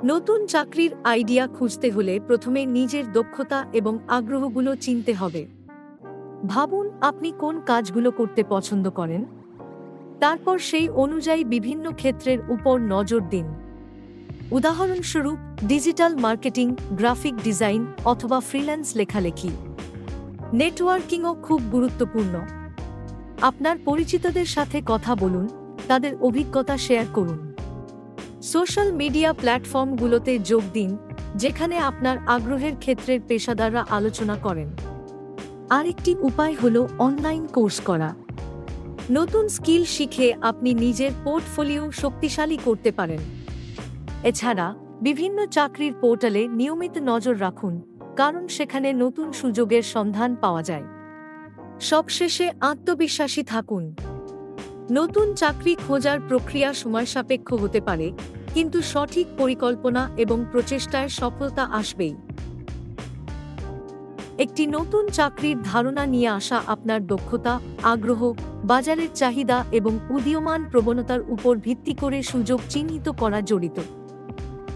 নতুন চাকরির আইডিয়া খুঁজতে হলে প্রথমে নিজের দক্ষতা এবং আগ্রহগুলো চিনতে হবে। ভাবুন আপনি কোন কাজগুলো করতে পছন্দ করেন। তারপর সেই অনুযায়ী বিভিন্ন ক্ষেত্রের উপর নজর দিন। উদাহরণস্বরূপ ডিজিটাল মার্কেটিং, গ্রাফিক ডিজাইন অথবা ফ্রিল্যান্স লেখালেখি। নেটওয়ার্কিংও খুব গুরুত্বপূর্ণ। আপনার পরিচিতদের সাথে কথা বলুন, তাদের অভিজ্ঞতা শেয়ার করুন। সোশ্যাল মিডিয়া প্ল্যাটফর্মগুলোতে যোগ দিন, যেখানে আপনার আগ্রহের ক্ষেত্রের পেশাদাররা আলোচনা করেন। আরেকটি উপায় হল অনলাইন কোর্স করা। নতুন স্কিল শিখে আপনি নিজের পোর্টফোলিও শক্তিশালী করতে পারেন। এছাড়া বিভিন্ন চাকরির পোর্টালে নিয়মিত নজর রাখুন, কারণ সেখানে নতুন সুযোগের সন্ধান পাওয়া যায়। সবশেষে আত্মবিশ্বাসী থাকুন। নতুন চাকরি খোঁজার প্রক্রিয়া সময়সাপেক্ষ হতে পারে, কিন্তু সঠিক পরিকল্পনা এবং প্রচেষ্টায় সফলতা আসবেই। একটি নতুন চাকরির ধারণা নিয়ে আসা আপনার দক্ষতা, আগ্রহ, বাজারের চাহিদা এবং উদীয়মান প্রবণতার উপর ভিত্তি করে সুযোগ চিহ্নিত করা জড়িত।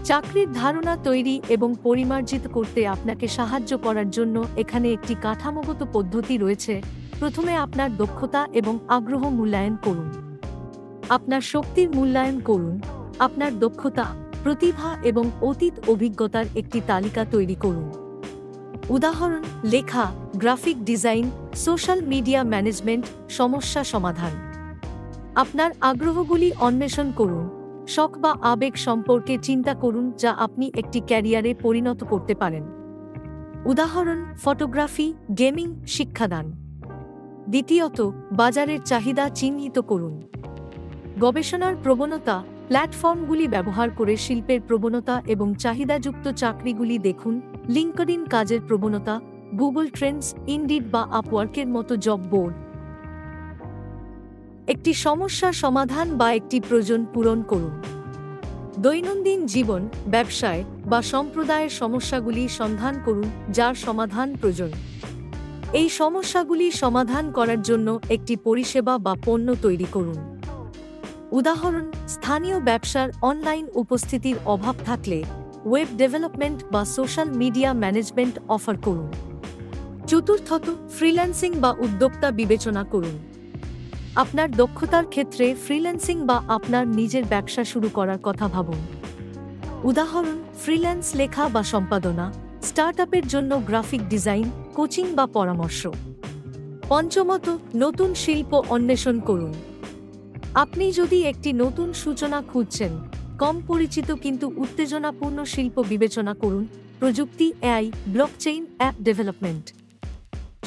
চাকরির ধারণা তৈরি এবং পরিমার্জিত করতে আপনাকে সাহায্য করার জন্য এখানে একটি কাঠামোগত পদ্ধতি রয়েছে। প্রথমে আপনার দক্ষতা এবং আগ্রহ মূল্যায়ন করুন। আপনার শক্তির মূল্যায়ন করুন। আপনার দক্ষতা, প্রতিভা এবং অতীত অভিজ্ঞতার একটি তালিকা তৈরি করুন। উদাহরণ: লেখা, graphic design, social media management, সমস্যা সমাধান। আপনার আগ্রহগুলি অন্বেষণ করুন। শখ বা আবেগ সম্পর্কে চিন্তা করুন যা আপনি একটি ক্যারিয়ারে পরিণত করতে পারেন। উদাহরণ: ফটোগ্রাফি, গেমিং, শিক্ষাদান। দ্বিতীয়ত, বাজারের চাহিদা চিহ্নিত করুন। গবেষণার প্রবণতা, প্ল্যাটফর্মগুলি ব্যবহার করে শিল্পের প্রবণতা এবং চাহিদাযুক্ত চাকরিগুলি দেখুন। লিঙ্কডইন কাজের প্রবণতা, গুগল ট্রেন্ডস, ইনডিড বা আপওয়ার্কের মতো জব বোর্ড। একটি সমস্যা সমাধান বা একটি প্রয়োজন পূরণ করুন। দৈনন্দিন জীবন, ব্যবসায় বা সম্প্রদায়ের সমস্যাগুলি সন্ধান করুন যার সমাধান প্রয়োজন। এই সমস্যাগুলি সমাধান করার জন্য একটি পরিষেবা বা পণ্য তৈরি করুন। উদাহরণ: স্থানীয় ব্যবসার অনলাইন উপস্থিতির অভাব থাকলে ওয়েব ডেভেলপমেন্ট বা সোশ্যাল মিডিয়া ম্যানেজমেন্ট অফার করুন। চতুর্থত, ফ্রিল্যান্সিং বা উদ্যোক্তা বিবেচনা করুন। আপনার দক্ষতার ক্ষেত্রে ফ্রিল্যান্সিং বা আপনার নিজের ব্যবসা শুরু করার কথা ভাবুন। উদাহরণ: ফ্রিল্যান্স লেখা বা সম্পাদনা, স্টার্টআপের জন্য গ্রাফিক ডিজাইন, কোচিং বা পরামর্শ। পঞ্চমত, নতুন শিল্প অন্বেষণ করুন। আপনি যদি একটি নতুন সূচনা খুঁজছেন, কম পরিচিত কিন্তু উত্তেজনাপূর্ণ শিল্প বিবেচনা করুন। প্রযুক্তি, এআই, ব্লকচেইন, অ্যাপ ডেভেলপমেন্ট।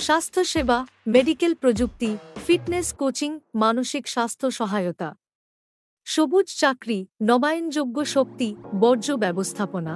স্বাস্থ্যসেবা, মেডিকেল প্রযুক্তি, ফিটনেস কোচিং, মানসিক স্বাস্থ্য সহায়তা। সবুজ চাকরি, নবায়নযোগ্য শক্তি, বর্জ্য ব্যবস্থাপনা।